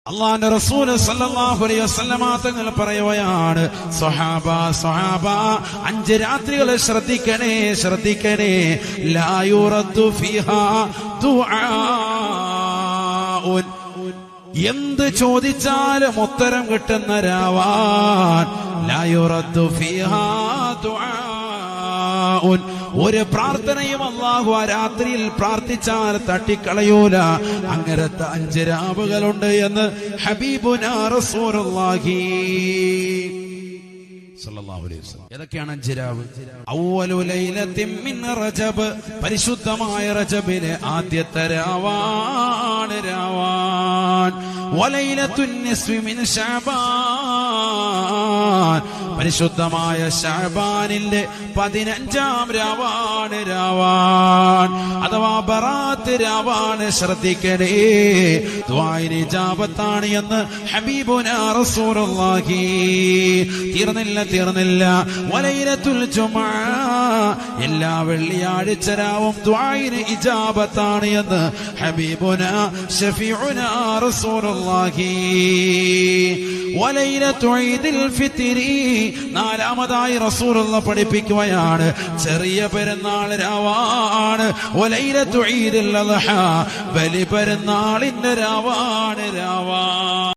അല്ലാഹുവിന്റെ റസൂൽ സല്ലല്ലാഹു അലൈഹി വസല്ലമ തങ്ങൾ പറയുകയാണ്, സ്വഹാബ 5 രാത്രികൾ ശ്രദ്ധിക്കണേ ലാ യുറദ്ദു ഫീഹാ ദുആഉൻ, എന്ത് ചോദിച്ചാലും ഉത്തരം കിട്ടുന്ന രാവാൻ. ലാ യുറദ്ദു ഫീഹാ ദുആഉൻ, ഒരു പ്രാർത്ഥനയും അല്ലാഹു ആ രാത്രിയിൽ പ്രാർത്ഥിച്ചാൽ തട്ടിക്കളയൂല. അങ്ങനത്തെ 5 രാവുകളുണ്ട് എന്ന് ഹബീബുനാ റസൂലുള്ളാഹി സല്ലല്ലാഹു അലൈഹി വസല്ലം. ഏതൊക്കെയാണ് 5 രാവ്? അവ്വലു ലൈലത്തിൻ മിൻ റജബ്, പരിശുദ്ധമായ റജബിലെ ആദ്യത്തെ രാവാണ് രാവാൻ. വലൈലത്തുൻ നിസ്ഫി മിൻ ശഅബാൻ, പരിശുദ്ധമായ ശഅബാനിലെ 15-ാം രാവാണ് രാവാൻ, അഥവാ ബറാത്ത് രാവാണ്. ശ്രദ്ധിക്കണേ, ദുആഇന് ഇജാബത്താണ് എന്ന് ഹബീബുനാ റസൂലുള്ളാഹി. തീർന്നില്ല. വലൈലത്തുൽ ജുമുഅ, എല്ലാ വെള്ളിയാഴ്ച രാവും ദുആഇന് ഇജാബത്താണ് എന്ന് ഹബീബുനാ ശഫീഉനാ റസൂലുള്ളാഹി. വലൈലത്തു ഈദിൽ ഫിത്രി, 4-മതായി റസൂലുള്ളാഹി പഠിപ്പിക്കുകയാണ്, ചെറിയ പെരുന്നാൾ രാവാണ്. വലൈലത്തു ഈദിൽ അദ്ഹ, ബലി പെരുന്നാളിന്റെ രാവാണ് രാവാൻ.